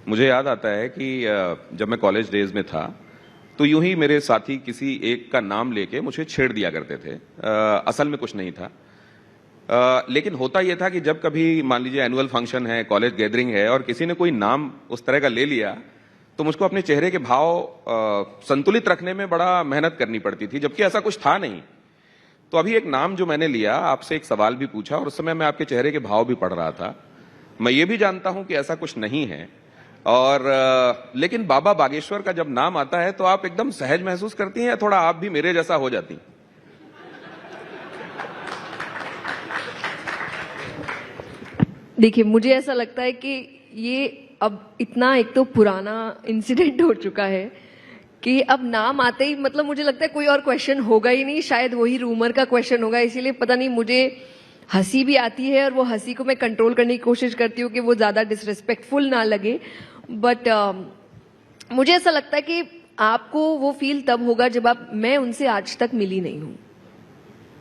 मुझे याद आता है कि जब मैं कॉलेज डेज में था तो यूं ही मेरे साथी किसी एक का नाम लेके मुझे छेड़ दिया करते थे। असल में कुछ नहीं था, लेकिन होता यह था कि जब कभी मान लीजिए एनुअल फंक्शन है, कॉलेज गैदरिंग है और किसी ने कोई नाम उस तरह का ले लिया तो मुझको अपने चेहरे के भाव संतुलित रखने में बड़ा मेहनत करनी पड़ती थी, जबकि ऐसा कुछ था नहीं। तो अभी एक नाम जो मैंने लिया, आपसे एक सवाल भी पूछा और उस समय मैं आपके चेहरे के भाव भी पढ़ रहा था। मैं ये भी जानता हूं कि ऐसा कुछ नहीं है, और लेकिन बाबा बागेश्वर का जब नाम आता है तो आप एकदम सहज महसूस करती हैं या थोड़ा आप भी मेरे जैसा हो जाती हैं? देखिए, मुझे ऐसा लगता है कि ये अब इतना एक तो पुराना इंसिडेंट हो चुका है कि अब नाम आते ही मतलब मुझे लगता है कोई और क्वेश्चन होगा ही नहीं, शायद वही रूमर का क्वेश्चन होगा। इसीलिए पता नहीं, मुझे हंसी भी आती है और वो हंसी को मैं कंट्रोल करने की कोशिश करती हूँ कि वो ज्यादा डिसरिस्पेक्टफुल ना लगे। बट मुझे ऐसा लगता है कि आपको वो फील तब होगा जब मैं उनसे आज तक मिली नहीं हूँ।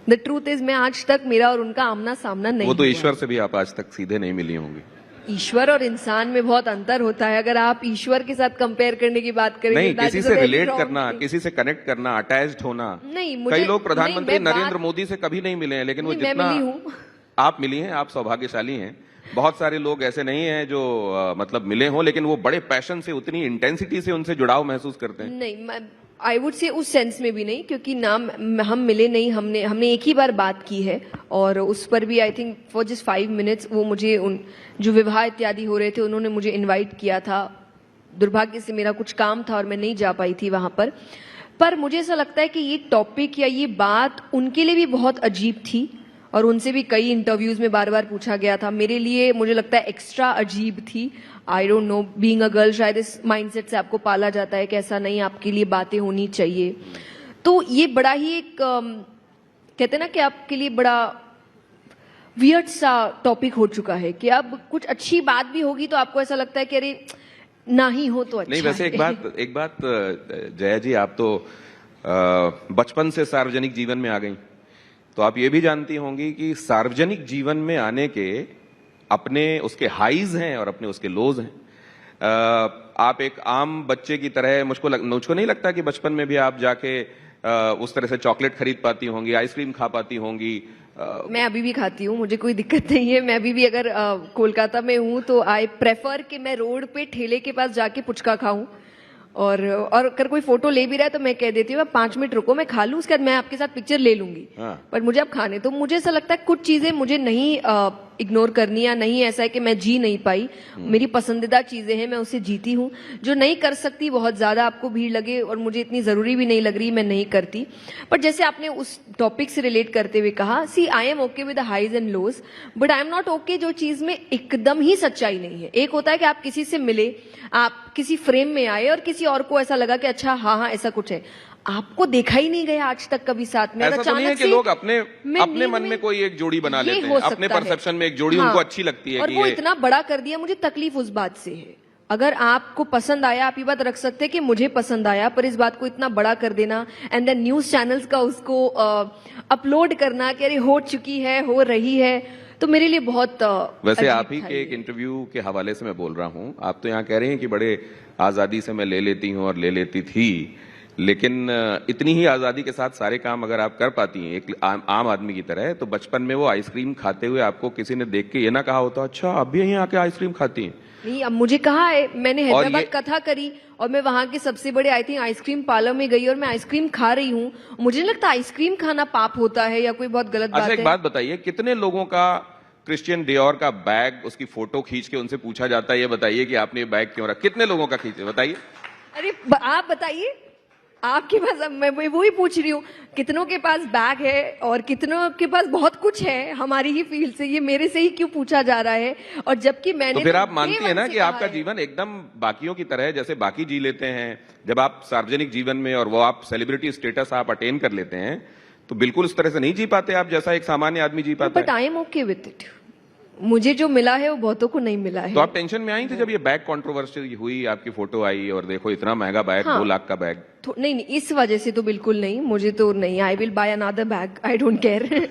द ट्रूथ इज, मैं आज तक मेरा और उनका आमना सामना नहीं वो तो हुआ। ईश्वर से भी आप आज तक सीधे नहीं मिली होंगी। ईश्वर और इंसान में बहुत अंतर होता है। अगर आप ईश्वर के साथ कंपेयर करने की बात करेंगे, नहीं, किसी से रिलेट करना, किसी से कनेक्ट करना, अटैच्ड होना। नहीं, कई लोग प्रधानमंत्री नरेंद्र मोदी से कभी नहीं मिले हैं, लेकिन वो जितना आप मिली हैं, आप सौभाग्यशाली हैं। बहुत सारे लोग ऐसे नहीं हैं जो मतलब मिले हों, लेकिन वो बड़े पैशन से, उतनी इंटेंसिटी से उनसे जुड़ाव महसूस करते हैं। नहीं, आई वुड से उस सेंस में भी नहीं, क्योंकि नाम हम मिले नहीं, हमने एक ही बार बात की है और उस पर भी I think for just 5 minutes वो मुझे उन जो विवाह इत्यादि हो रहे थे उन्होंने मुझे इनवाइट किया था। दुर्भाग्य से मेरा कुछ काम था और मैं नहीं जा पाई थी वहां पर मुझे ऐसा लगता है कि ये टॉपिक या ये बात उनके लिए भी बहुत अजीब थी और उनसे भी कई इंटरव्यूज में बार बार पूछा गया था। मेरे लिए मुझे लगता है एक्स्ट्रा अजीब थी। I don't know, being a girl शायद इस माइंडसेट से आपको पाला जाता है कि ऐसा नहीं, आपके लिए बातें होनी चाहिए। तो ये बड़ा ही एक कहते हैं ना कि आपके लिए बड़ा वियर्ड सा टॉपिक हो चुका है कि अब कुछ अच्छी बात भी होगी तो आपको ऐसा लगता है कि अरे ना ही हो तो अच्छा नहीं। वैसे एक बात जया जी, आप तो बचपन से सार्वजनिक जीवन में आ गई, तो आप ये भी जानती होंगी कि सार्वजनिक जीवन में आने के अपने उसके हाईज हैं और अपने उसके लोज हैं। आप एक आम बच्चे की तरह, मुझको नहीं लगता कि बचपन में भी आप जाके उस तरह से चॉकलेट खरीद पाती होंगी, आइसक्रीम खा पाती होंगी। मैं अभी भी खाती हूँ, मुझे कोई दिक्कत नहीं है। मैं अभी भी अगर कोलकाता में हूँ तो आई प्रेफर कि मैं रोड पे ठेले के पास जाके पुचका खाऊं, और अगर कोई फोटो ले भी रहा है तो मैं कह देती हूँ 5 मिनट रुको, मैं खा लूँ, उसके बाद मैं आपके साथ पिक्चर ले लूंगी। पर मुझे अब खाने, तो मुझे ऐसा लगता है कुछ चीजें मुझे नहीं इग्नोर करनी, या नहीं ऐसा है कि मैं जी नहीं पाई। मेरी पसंदीदा चीजें हैं, मैं उसे जीती हूँ। जो नहीं कर सकती, बहुत ज्यादा आपको भीड़ लगे और मुझे इतनी जरूरी भी नहीं लग रही, मैं नहीं करती। पर जैसे आपने उस टॉपिक से रिलेट करते हुए कहा, see I am okay with the highs and lows, but I am not okay जो चीज में एकदम ही सच्चाई नहीं है। एक होता है कि आप किसी से मिले, आप किसी फ्रेम में आए और किसी और को ऐसा लगा कि अच्छा हाँ ऐसा कुछ है, आपको देखा ही नहीं गया आज तक कभी साथ में। ऐसा तो नहीं है कि लोग अपने मन में कोई एक जोड़ी बना लेते हैं, अपने परसेप्शन में एक जोड़ी उनको अच्छी लगती है और वो इतना बड़ा कर दिया। मुझे तकलीफ उस बात से है। अगर आपको पसंद आया, आप ये बात रख सकते हैं कि मुझे पसंद आया, पर इस बात को इतना बड़ा कर देना एंड देन न्यूज चैनल्स का उसको अपलोड करना कि अरे हो चुकी है, हो रही है, तो मेरे लिए बहुत वैसे आप ही के एक इंटरव्यू के हवाले से मैं बोल रहा हूँ। आप तो यहाँ कह रहे हैं कि बड़े आजादी से मैं ले लेती हूँ और ले लेती थी, लेकिन इतनी ही आजादी के साथ सारे काम अगर आप कर पाती हैं एक आम आदमी की तरह, तो बचपन में वो आइसक्रीम खाते हुए आपको किसी ने देख के ये ना कहा होता, अच्छा आप भी यहीं आके आइसक्रीम खाती हैं? नहीं, अब मुझे कहा है, मैंने हैदराबाद कथा करी और मैं वहां के सबसे बड़े आई थिंक आइसक्रीम पार्लर में गई और मैं आइसक्रीम खा रही हूँ। मुझे नहीं लगता आइसक्रीम खाना पाप होता है या कोई बहुत गलत बात है। अच्छा, एक बात बताइए, कितने लोगों का क्रिश्चियन डियोर का बैग, उसकी फोटो खींच के उनसे पूछा जाता है ये बताइए कि आपने ये बैग क्यों रखा? कितने लोगों का खींचे, बताइए। अरे आप बताइए, आपके पास, मैं वही पूछ रही हूँ, कितनों के पास बैग है और कितनों के पास बहुत कुछ है हमारी ही फील्ड से, ये मेरे से ही क्यों पूछा जा रहा है? और जबकि मैंने तो फिर आप मानती है ना कि आपका जीवन एकदम बाकियों की तरह, जैसे बाकी जी लेते हैं, जब आप सार्वजनिक जीवन में और वो आप सेलिब्रिटी स्टेटस आप अटेन कर लेते हैं, तो बिल्कुल उस तरह से नहीं जी पाते आप जैसा एक सामान्य आदमी जी पाता है। But I am okay with it. मुझे जो मिला है वो बहुतों को नहीं मिला है। तो आप टेंशन में आई थी जब ये बैग कंट्रोवर्सी हुई, आपकी फोटो आई और देखो इतना महंगा बैग, 2 लाख का बैग? नहीं, इस वजह से तो बिल्कुल नहीं, मुझे तो नहीं। I will by another bag, I don't care.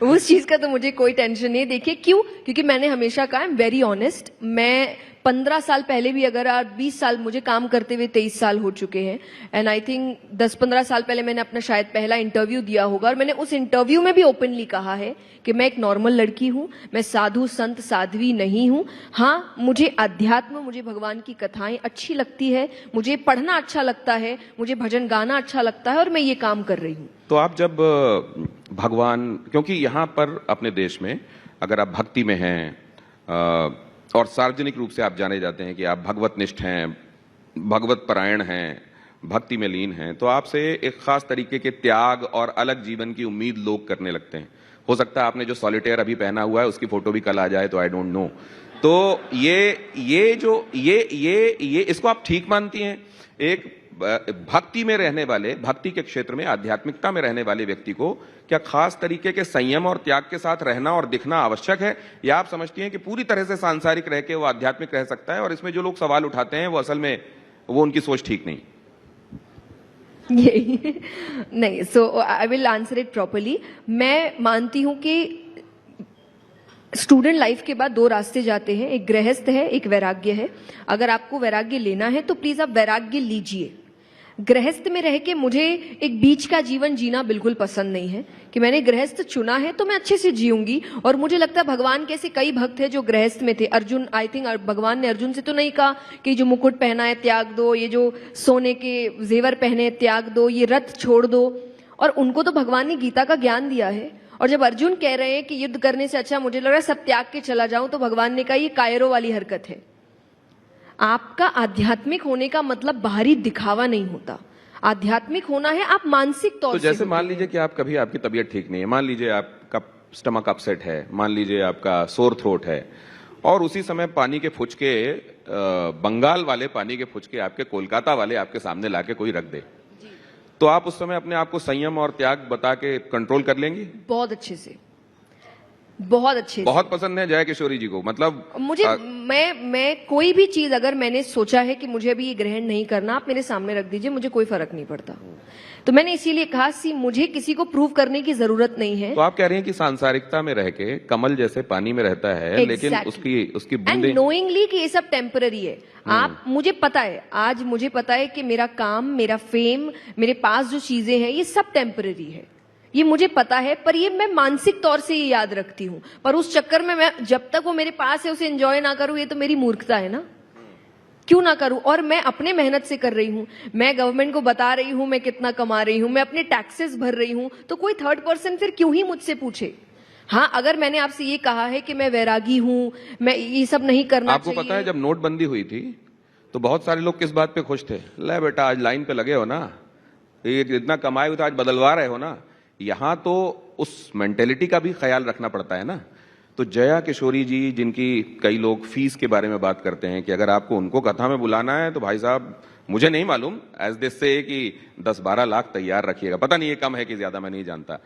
उस चीज का तो मुझे कोई टेंशन नहीं है। देखिए क्यों, क्योंकि मैंने हमेशा कहा, आई एम वेरी ऑनेस्ट। मैं 15 साल पहले भी अगर आप 20 साल, मुझे काम करते हुए 23 साल हो चुके हैं, एंड आई थिंक 10-15 साल पहले मैंने अपना शायद पहला इंटरव्यू दिया होगा, और मैंने उस इंटरव्यू में भी ओपनली कहा है कि मैं एक नॉर्मल लड़की हूं, मैं साधु संत साध्वी नहीं हूं। हाँ, मुझे अध्यात्म, मुझे भगवान की कथाएं अच्छी लगती है, मुझे पढ़ना अच्छा लगता है, मुझे भजन गाना अच्छा लगता है, और मैं ये काम कर रही हूँ। तो आप जब भगवान, क्योंकि यहाँ पर अपने देश में अगर आप भक्ति में हैं और सार्वजनिक रूप से आप जाने जाते हैं कि आप भगवत निष्ठ हैं, भगवत परायण हैं, भक्ति में लीन हैं, तो आपसे एक खास तरीके के त्याग और अलग जीवन की उम्मीद लोग करने लगते हैं। हो सकता है आपने जो सॉलिटेयर अभी पहना हुआ है उसकी फोटो भी कल आ जाए, तो आई डोंट नो। तो ये इसको आप ठीक मानती हैं? एक भक्ति में रहने वाले, भक्ति के क्षेत्र में, आध्यात्मिकता में रहने वाले व्यक्ति को क्या खास तरीके के संयम और त्याग के साथ रहना और दिखना आवश्यक है, या आप समझती हैं कि पूरी तरह से सांसारिक रह के वो आध्यात्मिक रह सकता है, और इसमें जो लोग सवाल उठाते हैं वो असल में वो उनकी सोच ठीक नहीं? यही नहीं, so I will answer it properly. मैं मानती हूं कि स्टूडेंट लाइफ के बाद 2 रास्ते जाते हैं, एक गृहस्थ है, एक वैराग्य है। अगर आपको वैराग्य लेना है तो प्लीज आप वैराग्य लीजिए। गृहस्थ में रह के मुझे एक बीच का जीवन जीना बिल्कुल पसंद नहीं है कि मैंने गृहस्थ चुना है तो मैं अच्छे से जीऊंगी। और मुझे लगता है भगवान के ऐसे कई भक्त हैं जो गृहस्थ में थे। अर्जुन, आई थिंक भगवान ने अर्जुन से तो नहीं कहा कि जो मुकुट पहना है त्याग दो, ये जो सोने के जेवर पहने त्याग दो, ये रथ छोड़ दो। और उनको तो भगवान ने गीता का ज्ञान दिया है। और जब अर्जुन कह रहे हैं कि युद्ध करने से अच्छा मुझे लग रहा है सब त्याग के चला जाऊं, तो भगवान ने कहा ये कायरों वाली हरकत है। आपका आध्यात्मिक होने का मतलब बाहरी दिखावा नहीं होता। आध्यात्मिक होना है आप मानसिक तौर तो से। जैसे मान लीजिए कि आप कभी, आपकी तबीयत ठीक नहीं है, मान लीजिए आपका स्टमक अपसेट है, मान लीजिए आपका सोर थ्रोट है, और उसी समय पानी के फुचके, बंगाल वाले पानी के फुचके आपके कोलकाता वाले आपके सामने लाके कोई रख दे, तो आप उस समय अपने आप को संयम और त्याग बता के कंट्रोल कर लेंगी? बहुत अच्छे से, बहुत अच्छे से। बहुत पसंद है जया किशोरी जी को, मतलब मुझे मैं कोई भी चीज अगर मैंने सोचा है कि मुझे अभी ये ग्रहण नहीं करना, आप मेरे सामने रख दीजिए, मुझे कोई फर्क नहीं पड़ता। तो मैंने इसीलिए कहा कि मुझे किसी को प्रूव करने की जरूरत नहीं है। तो आप कह रही हैं कि सांसारिकता में रह के कमल जैसे पानी में रहता है, लेकिन उसकी बूंदें, एंड नोइंगली कि ये सब टेम्पररी है। आप, मुझे पता है, आज मुझे पता है कि मेरा काम, मेरा फेम, मेरे पास जो चीजें हैं ये सब टेम्पररी है, ये मुझे पता है। पर ये मैं मानसिक तौर से ये याद रखती हूँ। पर उस चक्कर में मैं जब तक वो मेरे पास है उसे एंजॉय ना करूँ, ये तो मेरी मूर्खता है ना। क्यों ना करूं? और मैं अपने मेहनत से कर रही हूं, मैं गवर्नमेंट को बता रही हूं मैं कितना कमा रही हूं, मैं अपने टैक्सेस भर रही हूं, तो कोई थर्ड पर्सन फिर क्यों ही मुझसे पूछे? हाँ, अगर मैंने आपसे ये कहा है कि मैं वैरागी हूं, मैं ये सब नहीं करना आपको चाहिए। पता है जब नोटबंदी हुई थी तो बहुत सारे लोग किस बात पे खुश थे? ले बेटा आज लाइन पे लगे हो ना, ये इतना कमाए हुए तो आज बदलवा रहे हो ना। यहां तो उस मेंटेलिटी का भी ख्याल रखना पड़ता है ना। तो जया किशोरी जी, जिनकी कई लोग फीस के बारे में बात करते हैं कि अगर आपको उनको कथा में बुलाना है तो भाई साहब मुझे नहीं मालूम, एज दिस से कि 10-12 लाख तैयार रखिएगा, पता नहीं ये कम है कि ज्यादा, मैं नहीं जानता।